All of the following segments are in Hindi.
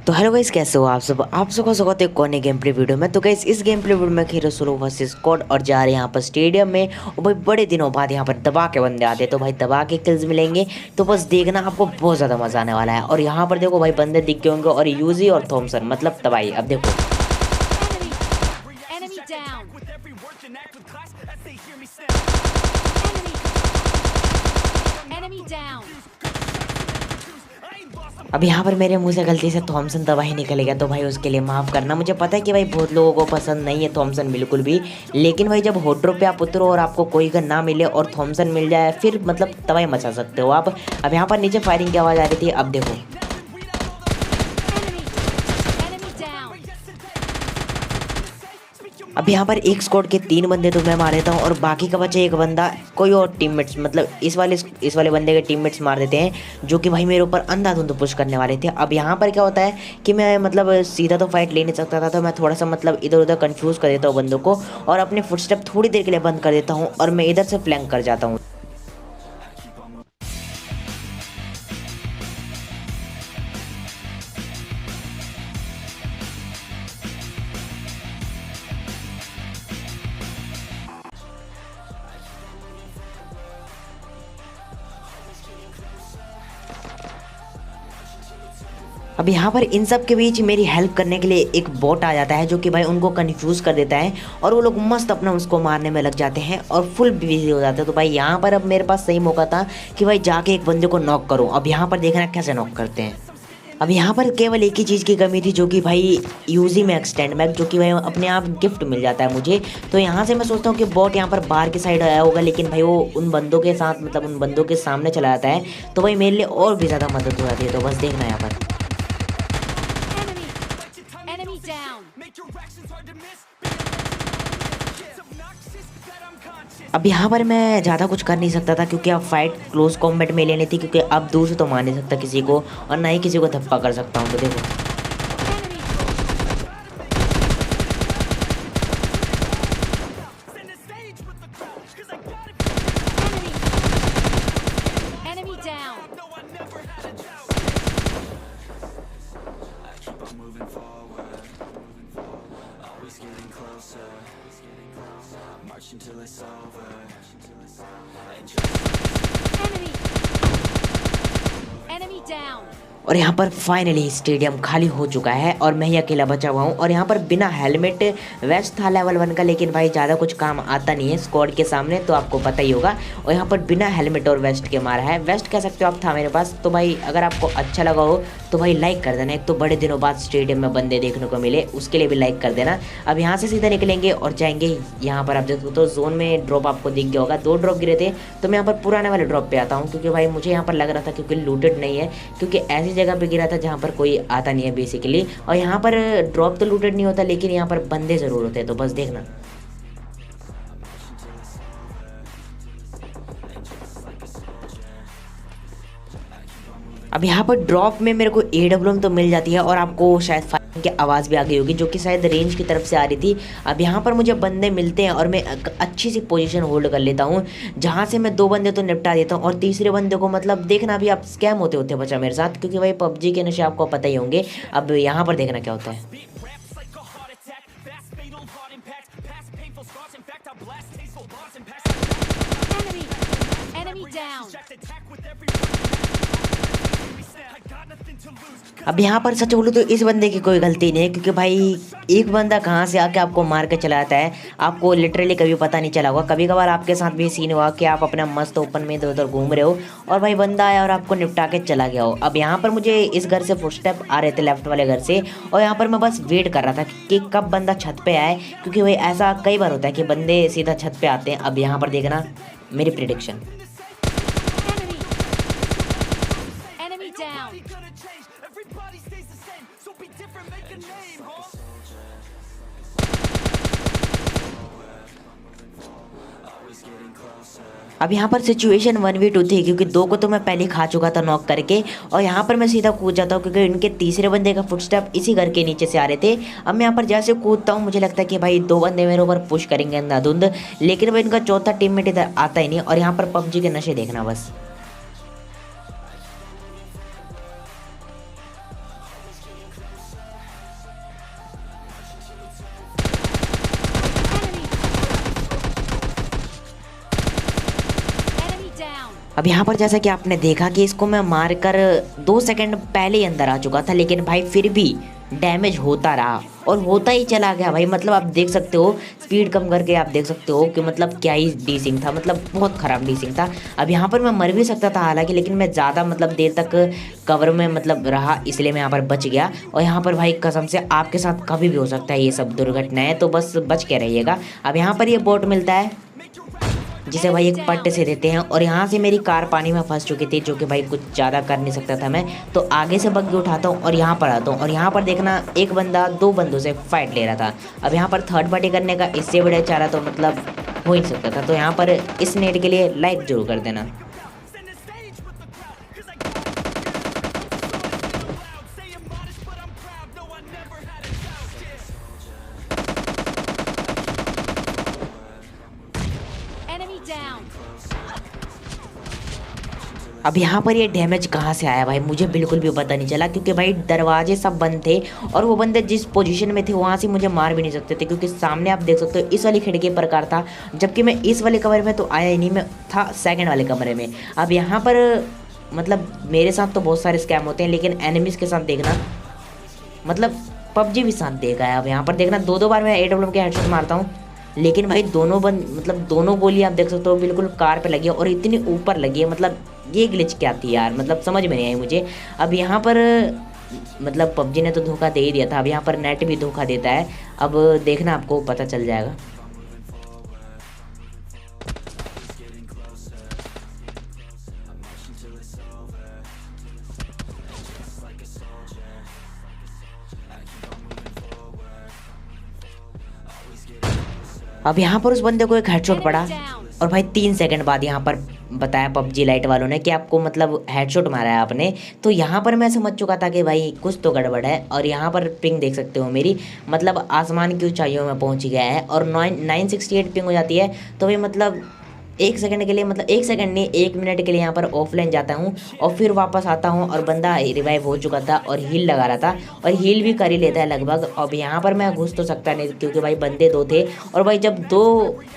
तो हेलो गाइस, कैसे हो आप सबका स्वागत है कोने गेम प्ले वीडियो में। तो गाइस इस गेम प्ले वीडियो में खेल सोलो वर्सेस स्क्वाड और जा रहे हैं यहाँ पर स्टेडियम में। और भाई बड़े दिनों बाद यहाँ पर दबा के बंदे आते हैं, तो भाई दबा के किल्स मिलेंगे। तो बस देखना, आपको बहुत ज़्यादा मजा आने वाला है। और यहाँ पर देखो भाई बंदे दिख गए होंगे, और यूजी और थॉमसन मतलब तबाही। अब देखो Enemy down. Enemy down. अब यहाँ पर मेरे मुंह से गलती से थॉमसन तबाही निकल गया, तो भाई उसके लिए माफ़ करना। मुझे पता है कि भाई बहुत लोगों को पसंद नहीं है थॉमसन बिल्कुल भी, लेकिन भाई जब हॉट ड्रॉप पे आप उतरो और आपको कोई गन ना मिले और थॉमसन मिल जाए, फिर मतलब तबाही मचा सकते हो आप। अब यहाँ पर नीचे फायरिंग की आवाज़ आ रही थी, अब देखो Enemy down. अब यहाँ पर एक स्क्वाड के 3 बंदे तो मैं मार देता हूँ, और बाकी का बचा एक बंदा कोई और टीममेट्स मतलब इस वाले बंदे के टीममेट्स मार देते हैं, जो कि भाई मेरे ऊपर अंधाधुंध पुश करने वाले थे। अब यहाँ पर क्या होता है कि मैं मतलब सीधा तो फाइट ले नहीं सकता था, तो मैं थोड़ा सा मतलब इधर उधर कंफ्यूज कर देता हूँ बंदों को, और अपने फुटस्टेप थोड़ी देर के लिए बंद कर देता हूँ, और मैं इधर से फ्लैंक कर जाता हूँ। अब यहाँ पर इन सब के बीच मेरी हेल्प करने के लिए एक बॉट आ जाता है, जो कि भाई उनको कंफ्यूज कर देता है, और वो लोग मस्त अपना उसको मारने में लग जाते हैं और फुल बिजी हो जाते हैं। तो भाई यहाँ पर अब मेरे पास सही मौका था कि भाई जाके एक बंदे को नॉक करूँ। अब यहाँ पर देखना कैसे नॉक करते हैं। अब यहाँ पर केवल एक ही चीज़ की कमी थी, जो कि भाई यूजी में एक्सटेंड मैक, जो कि भाई अपने आप गिफ्ट मिल जाता है मुझे। तो यहाँ से मैं सोचता हूँ कि बॉट यहाँ पर बाहर की साइड आया होगा, लेकिन भाई वो उन बंदों के साथ मतलब उन बंदों के सामने चला जाता है, तो भाई मेरे लिए और भी ज़्यादा मदद हो जाती है। तो बस देखना यहाँ पर Enemy down. अब यहाँ पर मैं ज़्यादा कुछ कर नहीं सकता था, क्योंकि अब फाइट क्लोज कॉम्बैट में लेनी थी, क्योंकि अब दूर से तो मार नहीं सकता किसी को, और ना ही किसी को धप्पा कर सकता हूँ। तो देखो Enemy down. Enemy. Enemy down. और यहाँ पर फाइनली स्टेडियम खाली हो चुका है, और मैं ही अकेला बचा हुआ हूँ। और यहाँ पर बिना हेलमेट वेस्ट था लेवल 1 का, लेकिन भाई ज़्यादा कुछ काम आता नहीं है स्क्वाड के सामने, तो आपको पता ही होगा। और यहाँ पर बिना हेलमेट और वेस्ट के मारा है, वेस्ट कह सकते हो आप था मेरे पास। तो भाई अगर आपको अच्छा लगा हो तो भाई लाइक कर देना। एक तो बड़े दिनों बाद स्टेडियम में बंदे देखने को मिले, उसके लिए भी लाइक कर देना। अब यहाँ से सीधा निकलेंगे और जाएंगे यहाँ पर। आप देखो तो जोन में ड्रॉप आपको दिख गया होगा, 2 ड्रॉप गिरे थे। तो मैं यहाँ पर पुराने वाले ड्रॉप पे आता हूँ, क्योंकि भाई मुझे यहाँ पर लग रहा था, क्योंकि लूटेड नहीं है, क्योंकि ऐसी जगह पे गिरा था जहाँ पर कोई आता नहीं है बेसिकली। और यहाँ पर ड्रॉप तो लूटेड नहीं होता, लेकिन यहाँ पर बंदे ज़रूर होते हैं, तो बस देखना। अब यहाँ पर ड्रॉप में मेरे को AWM तो मिल जाती है, और आपको शायद फायरिंग की आवाज़ भी आ गई होगी, जो कि शायद रेंज की तरफ से आ रही थी। अब यहाँ पर मुझे बंदे मिलते हैं, और मैं एक अच्छी सी पोजीशन होल्ड कर लेता हूँ, जहाँ से मैं 2 बंदे तो निपटा देता हूँ, और तीसरे बंदे को मतलब देखना भी आप स्कैम होते होते बचा मेरे साथ, क्योंकि भाई PUBG के नशे आपको पता ही होंगे। अब यहाँ पर देखना क्या होता है। Enemy. Enemy down. अब यहाँ पर सच बोलूँ तो इस बंदे की कोई गलती नहीं है, क्योंकि भाई एक बंदा कहाँ से आके आपको मार के चला जाता है, आपको लिटरली कभी पता नहीं चला होगा। कभी कभार आपके साथ भी सीन हुआ कि आप अपना मस्त ओपन में इधर उधर घूम रहे हो, और भाई बंदा आया और आपको निपटा के चला गया हो। अब यहाँ पर मुझे इस घर से फुटस्टेप आ रहे थे, लेफ्ट वाले घर से, और यहाँ पर मैं बस वेट कर रहा था कि कब बंदा छत पे आए, क्योंकि भाई ऐसा कई बार होता है कि बंदे सीधा छत पे आते हैं। अब यहाँ पर देखना मेरी प्रिडिक्शन। Enemy down. अब यहाँ पर सिचुएशन 1v2 थी, क्योंकि 2 को तो मैं पहले खा चुका था नॉक करके, और यहाँ पर मैं सीधा कूद जाता हूँ, क्योंकि इनके तीसरे बंदे का फुटस्टेप इसी घर के नीचे से आ रहे थे। अब मैं यहाँ पर जैसे कूदता हूँ, मुझे लगता है कि भाई 2 बंदे मेरे ऊपर पुश करेंगे अंधाधुंध, लेकिन भाई इनका चौथा टीममेट इधर आता ही नहीं। और यहाँ पर PUBG के नशे देखना बस। अब यहाँ पर जैसा कि आपने देखा कि इसको मैं मारकर 2 सेकंड पहले ही अंदर आ चुका था, लेकिन भाई फिर भी डैमेज होता रहा और होता ही चला गया भाई। मतलब आप देख सकते हो स्पीड कम करके, आप देख सकते हो कि मतलब क्या ही डीसिंग था, मतलब बहुत ख़राब डीसिंग था। अब यहाँ पर मैं मर भी सकता था हालांकि, लेकिन मैं ज़्यादा मतलब देर तक कवर में मतलब रहा, इसलिए मैं यहाँ पर बच गया। और यहाँ पर भाई कसम से आपके साथ कभी भी हो सकता है ये सब दुर्घटनाएं, तो बस बच के रहिएगा। अब यहाँ पर ये बोट मिलता है जिसे भाई एक पट्टे से देते हैं, और यहाँ से मेरी कार पानी में फंस चुकी थी, जो कि भाई कुछ ज़्यादा कर नहीं सकता था मैं, तो आगे से बग्गी उठाता हूँ और यहाँ पर आता हूँ। और यहाँ पर देखना एक बंदा 2 बंदों से फाइट ले रहा था। अब यहाँ पर थर्ड पार्टी करने का इससे बड़ा चारा तो मतलब हो ही नहीं सकता था। तो यहाँ पर इस नेट के लिए लाइक जरूर कर देना। Enemy down. अब यहाँ पर ये डैमेज कहाँ से आया भाई, मुझे बिल्कुल भी पता नहीं चला, क्योंकि भाई दरवाजे सब बंद थे और वो बंदे जिस पोजीशन में थे वहाँ से मुझे मार भी नहीं सकते थे, क्योंकि सामने आप देख सकते हो इस वाली खिड़की पर कार था, जबकि मैं इस वाले कमरे में तो आया ही नहीं, मैं था सेकंड वाले कमरे में। अब यहाँ पर मतलब मेरे साथ तो बहुत सारे स्कैम होते हैं, लेकिन एनिमीज़ के साथ देखना मतलब पबजी भी साथ देगा है। अब यहाँ पर देखना 2-2 बार मैं AWM के हेडशॉट मारता हूँ, लेकिन भाई दोनों मतलब दोनों गोली आप देख सकते हो बिल्कुल कार पे लगी है और इतनी ऊपर लगी है। मतलब ये ग्लिच क्या थी यार, मतलब समझ में नहीं आई मुझे। अब यहाँ पर मतलब पबजी ने तो धोखा दे ही दिया था, अब यहाँ पर नेट भी धोखा देता है। अब देखना आपको पता चल जाएगा। अब यहाँ पर उस बंदे को एक हेडशॉट पड़ा और भाई 3 सेकंड बाद यहाँ पर बताया पबजी लाइट वालों ने कि आपको मतलब हेडशॉट मारा है आपने। तो यहाँ पर मैं समझ चुका था कि भाई कुछ तो गड़बड़ है। और यहाँ पर पिंग देख सकते हो मेरी, मतलब आसमान की ऊंचाइयों में पहुँच गया है और 968 पिंग हो जाती है। तो भाई मतलब 1 सेकंड के लिए, मतलब 1 सेकंड नहीं 1 मिनट के लिए यहाँ पर ऑफलाइन जाता हूँ और फिर वापस आता हूँ और बंदा रिवाइव हो चुका था और हील लगा रहा था और हील भी कर ही लेता है लगभग। अब यहाँ पर मैं घुस तो सकता नहीं, क्योंकि भाई बंदे 2 थे और भाई जब 2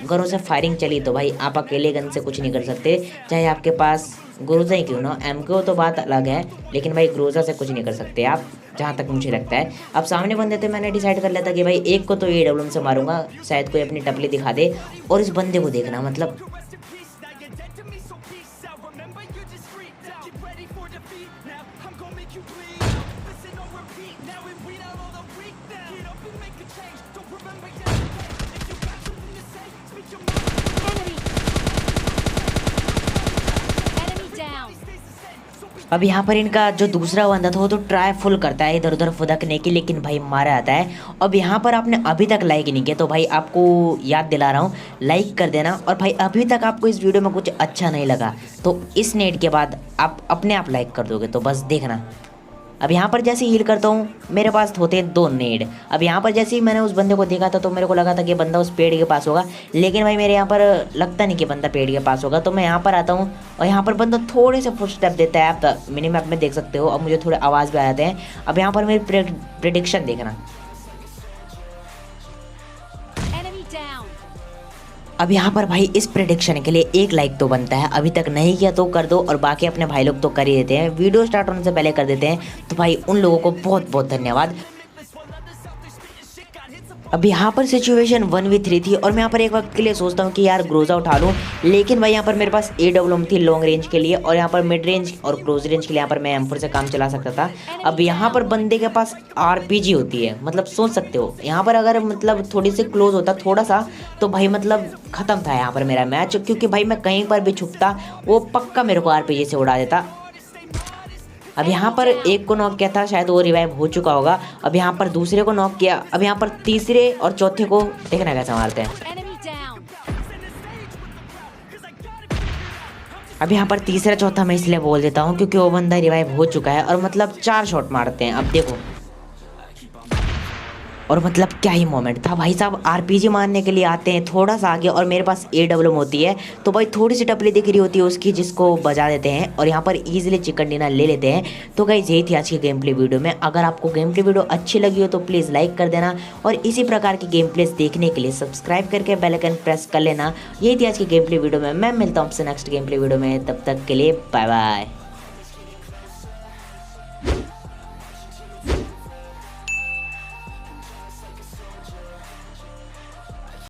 घरों से फायरिंग चली तो भाई आप अकेले गन से कुछ नहीं कर सकते, चाहे आपके पास ग्रोजा ही क्यों ना। MK तो बात अलग है, लेकिन भाई ग्रोजा से कुछ नहीं कर सकते आप, जहाँ तक मुझे लगता है। अब सामने बंदे थे, मैंने डिसाइड कर लिया था कि भाई एक को तो AWM से मारूंगा, शायद कोई अपनी टपली दिखा दे। और इस बंदे को देखना, मतलब Enemy down. अब यहाँ पर इनका जो दूसरा बंदा था वो तो ट्राई फुल करता है इधर उधर फुदकने की, लेकिन भाई मारा जाता है। अब यहाँ पर आपने अभी तक लाइक नहीं किया तो भाई आपको याद दिला रहा हूँ, लाइक कर देना। और भाई अभी तक आपको इस वीडियो में कुछ अच्छा नहीं लगा तो इस नेट के बाद आप अपने आप लाइक कर दोगे, तो बस देखना। अब यहाँ पर जैसे हील करता हूँ मेरे पास होते हैं 2 नेड। अब यहाँ पर जैसे ही मैंने उस बंदे को देखा था तो मेरे को लगा था कि बंदा उस पेड़ के पास होगा, लेकिन भाई मेरे यहाँ पर लगता नहीं कि बंदा पेड़ के पास होगा। तो मैं यहाँ पर आता हूँ और यहाँ पर बंदा थोड़े से फुटस्टेप देता है, आप मिनी मैप में देख सकते हो। अब मुझे थोड़े आवाज़ भी आ जाते हैं। अब यहाँ पर मेरी प्रेडिक्शन देखना। Enemy down. अब यहाँ पर भाई इस प्रेडिक्शन के लिए 1 लाइक तो बनता है, अभी तक नहीं किया तो कर दो, और बाकी अपने भाई लोग तो कर ही देते हैं, वीडियो स्टार्ट होने से पहले कर देते हैं। तो भाई उन लोगों को बहुत बहुत धन्यवाद। अब यहाँ पर सिचुएशन 1v3 थी और मैं यहाँ पर एक वक्त के लिए सोचता हूँ कि यार ग्रोजा उठा लूँ, लेकिन भाई यहाँ पर मेरे पास AWM थी लॉन्ग रेंज के लिए और यहाँ पर मिड रेंज और क्लोज रेंज के लिए यहाँ पर मैं M4 से काम चला सकता था। अब यहाँ पर बंदे के पास RPG होती है, मतलब सोच सकते हो यहाँ पर अगर मतलब थोड़ी सी क्लोज होता थोड़ा सा तो भाई मतलब ख़त्म था यहाँ पर मेरा मैच, क्योंकि भाई मैं कहीं पर भी छुपता वो पक्का मेरे को RPG से उड़ा देता। अब यहाँ पर एक को नॉक किया था, शायद वो रिवाइव हो चुका होगा। अब यहाँ पर दूसरे को नॉक किया, अब यहाँ पर तीसरे और चौथे को देखना कैसे मारते हैं। Enemy down. अब यहाँ पर तीसरा चौथा मैं इसलिए बोल देता हूँ क्योंकि वो बंदा रिवाइव हो चुका है और मतलब 4 शॉट मारते हैं। अब देखो और मतलब क्या ही मोमेंट था भाई साहब। आरपीजी मारने के लिए आते हैं थोड़ा सा आगे और मेरे पास AWM होती है, तो भाई थोड़ी सी टपली दिख रही होती है उसकी, जिसको बजा देते हैं और यहाँ पर ईजिली चिकन डिनर ले लेते हैं। तो गाइस यही थी आज की गेम प्ले वीडियो में। अगर आपको गेम प्ले वीडियो अच्छी लगी हो तो प्लीज़ लाइक कर देना और इसी प्रकार की गेम प्लेस देखने के लिए सब्सक्राइब करके बेल आइकन प्रेस कर लेना। यही थी आज की गेम प्ले वीडियो में। मैं मिलता हूँ आपसे नेक्स्ट गेम प्ले वीडियो में, तब तक के लिए बाय बाय।